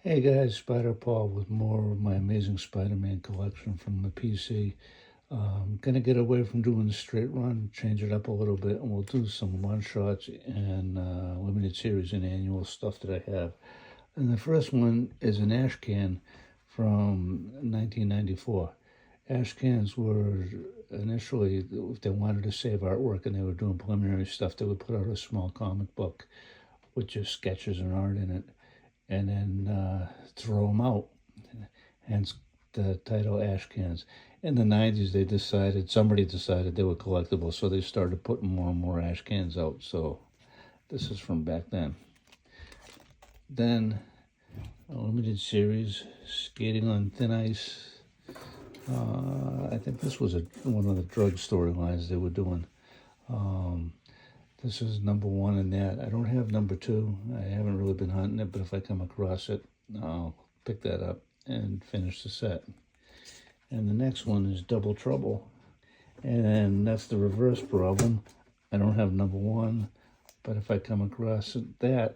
Hey guys, Spider Paul with more of my Amazing Spider-Man collection from the PC. Gonna get away from doing the straight run, change it up a little bit, and we'll do some one-shots and limited series and annual stuff that I have. And the first one is an ash can from 1994. Ash cans were initially, if they wanted to save artwork and they were doing preliminary stuff, they would put out a small comic book with just sketches and art in it, and then throw them out. Hence the title Ash Cans. In the 90s, somebody decided they were collectible, so they started putting more and more ash cans out. So this is from back then. Then a limited series, Skating on Thin Ice. I think this was one of the drug storylines they were doing. This is number one in that. I don't have number two. I haven't really been hunting it, but if I come across it, I'll pick that up and finish the set. And the next one is Double Trouble. And that's the reverse problem. I don't have number one, but if I come across that,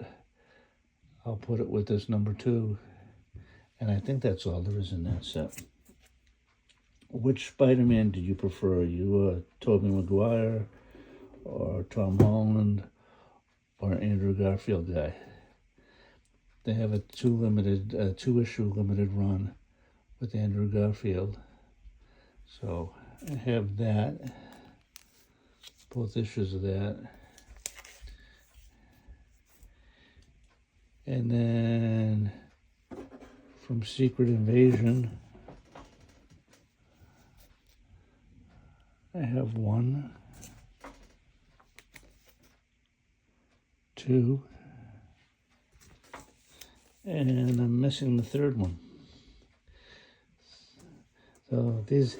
I'll put it with this number two. And I think that's all there is in that set. Which Spider-Man do you prefer? You a Tobey Maguire or Tom Holland or Andrew Garfield guy? They have a two-issue limited run with Andrew Garfield. So I have that, both issues of that. And then from Secret Invasion, I have 1, 2, and I'm missing the third one. So these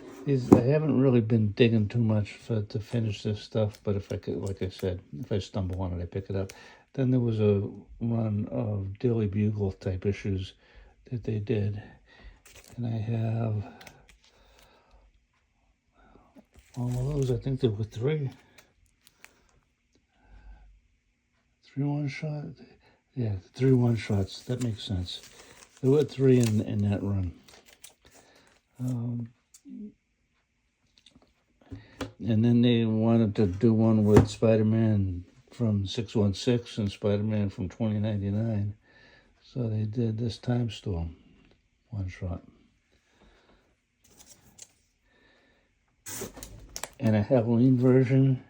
I haven't really been digging too much to finish this stuff, but if I could, like I said, if I stumble on it, I pick it up. Then there was a run of Daily Bugle type issues that they did, and I have all of those. I think there were three one-shot. Yeah, 3 one-shots. That makes sense. There were 3 in that run. And then they wanted to do one with Spider-Man from 616 and Spider-Man from 2099. So they did this Time Storm one-shot. And a Halloween version.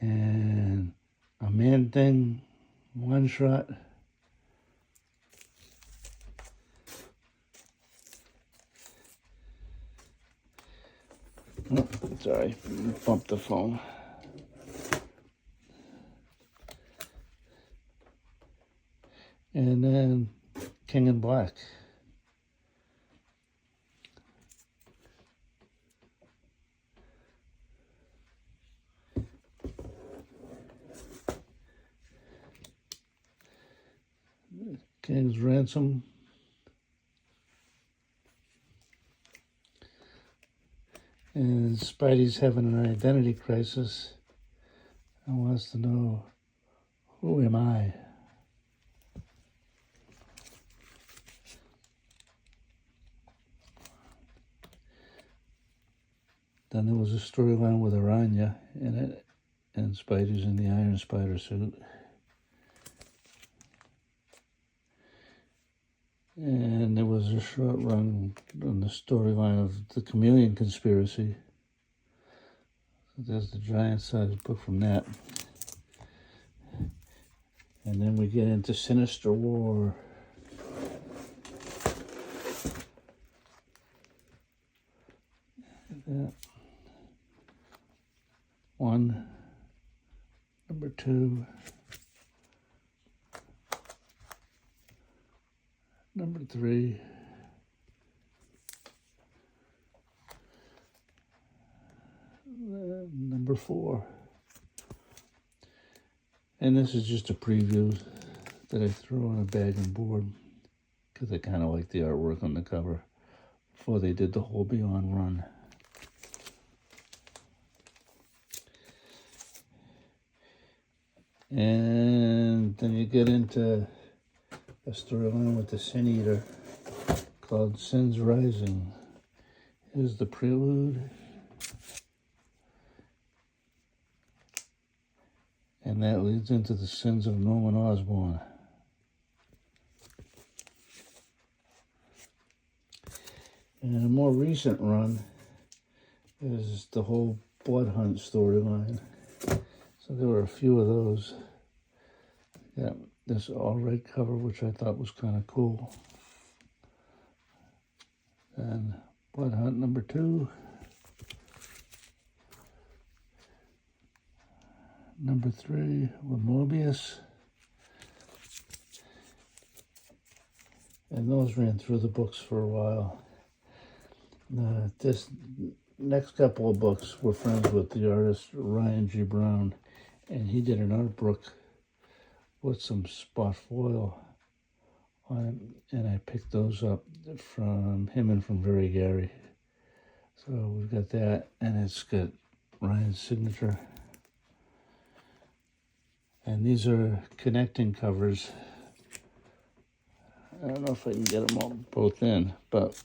And a Man-Thing one-shot. Oh, sorry, bumped the phone. And then King in Black. King's Ransom. And Spidey's having an identity crisis and wants to know, who am I? Then there was a storyline with Aranya in it, and Spidey's in the Iron Spider suit. And there was a short run on the storyline of the Chameleon Conspiracy. So there's the giant-sized book from that. And then we get into Sinister War. That. 1, number 2, number 3, number 4. And this is just a preview that I threw on a bag and board because I kind of like the artwork on the cover before they did the whole Beyond run. And then you get into a storyline with the Sin Eater called Sin's Rising. Here's the prelude. And that leads into the sins of Norman Osborn. And a more recent run is the whole Blood Hunt storyline. So there were a few of those. Yeah, this all red cover, which I thought was kind of cool. And Blood Hunt number 2. Number 3 with Morbius. And those ran through the books for a while. This next couple of books were friends with the artist Ryan G. Brown, and he did an art book with some spot foil on it, and I picked those up from him and from Very Gary. So we've got that, and it's got Ryan's signature. And these are connecting covers. I don't know if I can get them all both in, but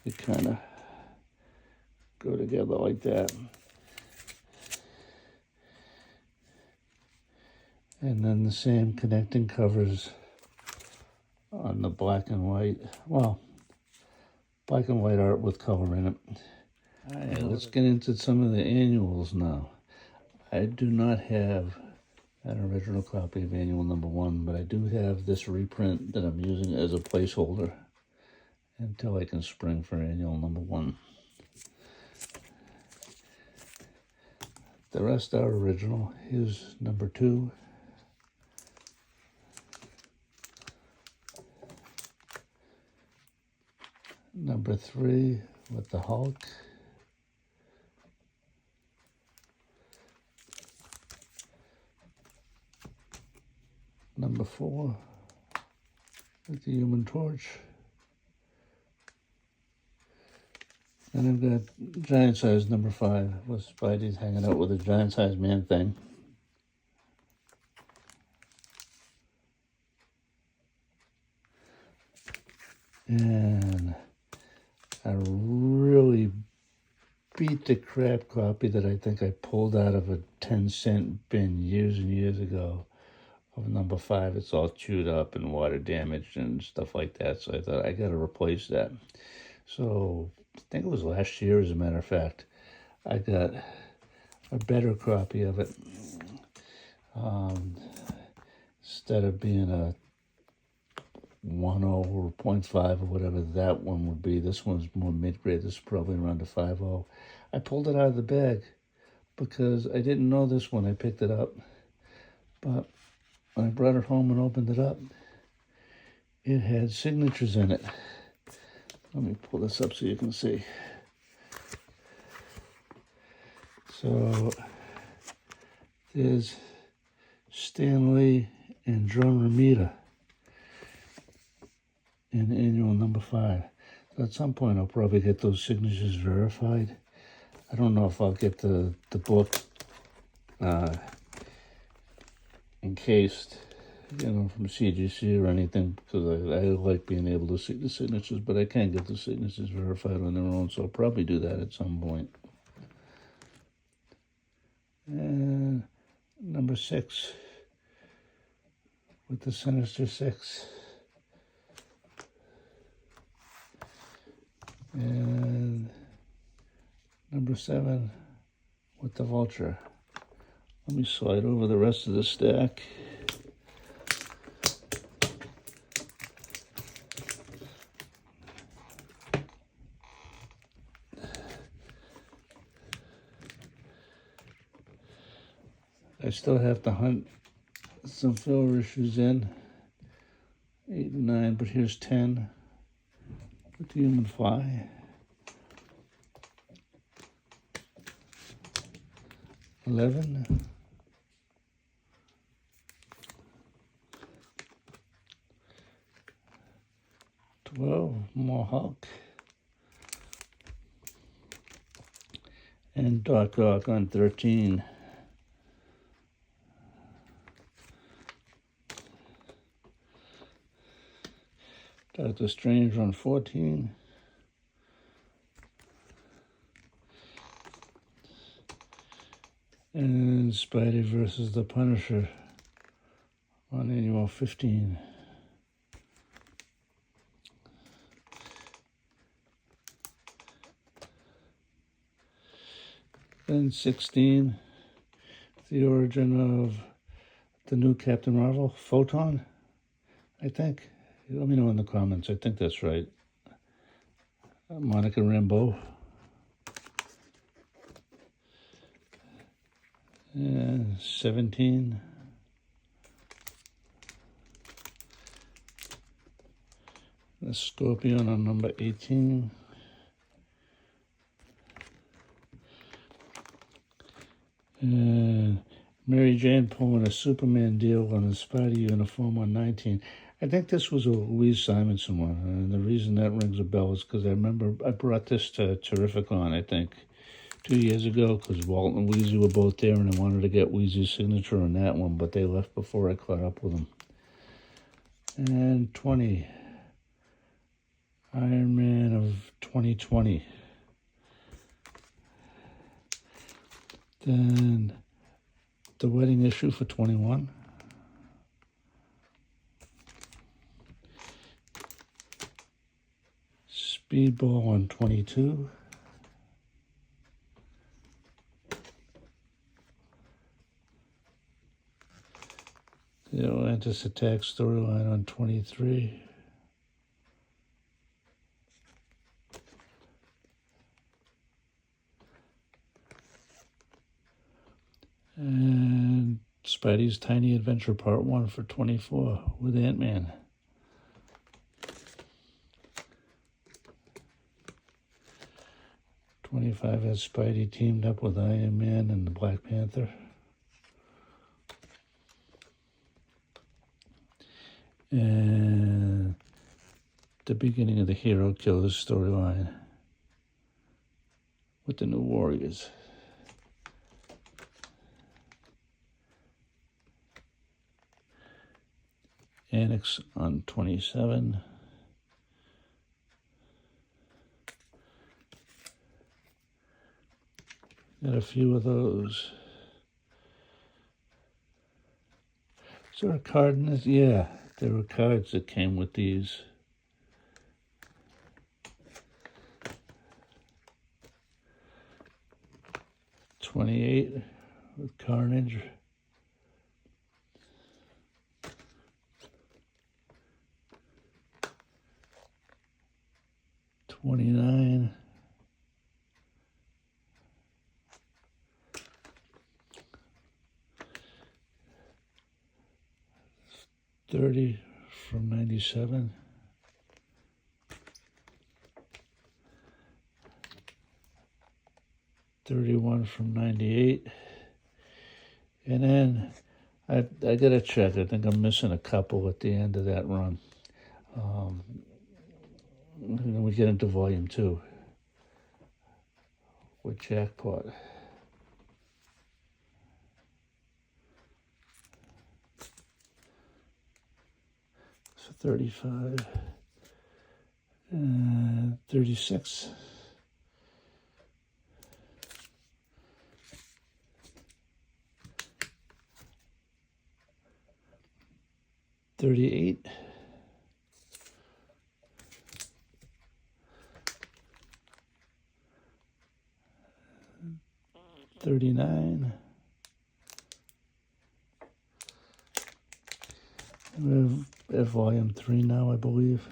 they kind of go together like that. And then the same connecting covers on the black and white. Well, black and white art with color in it. All right, let's get into some of the annuals now. I do not have an original copy of annual number 1, but I do have this reprint that I'm using as a placeholder until I can spring for annual number 1. The rest are original. Here's number 2. Number 3 with the Hulk. Number 4 with the Human Torch. And I've got giant size number 5 with Spidey's hanging out with a giant size man thing. And a really beat the crap copy that I think I pulled out of a 10-cent bin years and years ago of number 5. It's all chewed up and water damaged and stuff like that. So I thought I got to replace that. So I think it was last year, as a matter of fact, I got a better copy of it. Instead of being a 1.0 or 0.5 or whatever that one would be, this one's more mid-grade. This is probably around a 5.0. I pulled it out of the bag because I didn't know this one. I picked it up, but when I brought it home and opened it up, it had signatures in it. Let me pull this up so you can see. So there's Stan Lee and John Romita in annual number 5. So at some point I'll probably get those signatures verified. I don't know if I'll get the book encased, from CGC or anything, because I like being able to see the signatures, but I can't get the signatures verified on their own, so I'll probably do that at some point. And number 6 with the Sinister Six. And number 7 with the Vulture. Let me slide over the rest of the stack. I still have to hunt some filler issues in, 8 and 9, but here's 10 with the Human Fly. 11. 12, more Hulk. And Doc Ock on 13. Doctor Strange run 14. And Spidey versus the Punisher on annual 15. Then 16, the origin of the new Captain Marvel, Photon, I think. Let me know in the comments. I think that's right. Monica Rambeau. And 17. The Scorpion on number 18. And Mary Jane pulling a Superman deal on a Spidey uniform on 19. I think this was a Louise Simonson one, and the reason that rings a bell is because I remember I brought this to Terrificon, I think, 2 years ago, because Walt and Weezy were both there, and I wanted to get Weezy's signature on that one, but they left before I caught up with them. And 20, Iron Man of 2020. Then the wedding issue for 21. Speedball on 22. The Atlantis Attack storyline on 23. And Spidey's Tiny Adventure Part 1 for 24 with Ant-Man. '25 has Spidey teamed up with Iron Man and the Black Panther. And the beginning of the Hero Killers storyline with the New Warriors. Annex on 27. Got a few of those. Is there a card in this? Yeah, there were cards that came with these. '28 with Carnage. '29. '30 from '97. '31 from '98. And then I gotta check. I think I'm missing a couple at the end of that run. And then we get into volume 2 with Jackpot. So 35, 36, 38, 39. We're at volume 3 now, I believe.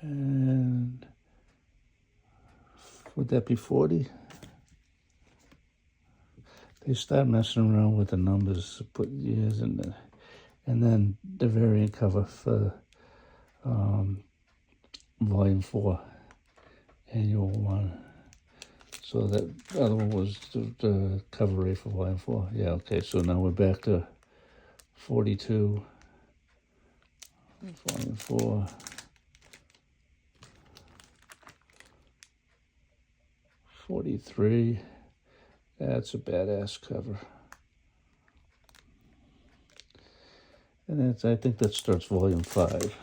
And would that be 40? They start messing around with the numbers, put years in there. And then the variant cover for volume 4, annual 1. So that other one was the cover rate for volume 4. Yeah, okay, so now we're back to 42, volume 4. 43. That's a badass cover. I think that starts volume 5.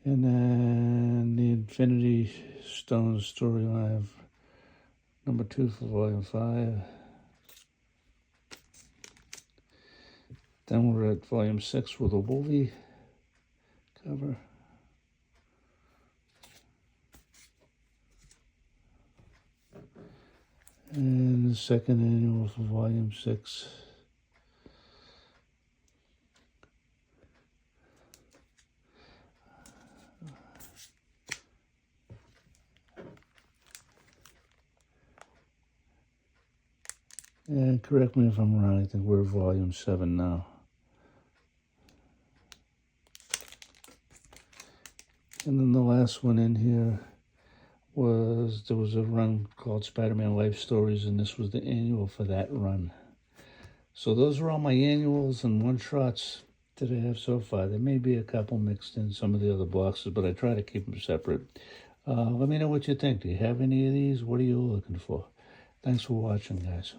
And then the Infinity Stones storyline, number 2 for volume 5. Then we're at volume 6 with a Wolvie cover. And the second annual for volume 6. And correct me if I'm wrong, I think we're volume 7 now. And then the last one in here there was a run called Spider-Man Life Stories, and this was the annual for that run. So those are all my annuals and one-shots that I have so far. There may be a couple mixed in some of the other boxes, but I try to keep them separate. Let me know what you think. Do you have any of these? What are you looking for? Thanks for watching, guys.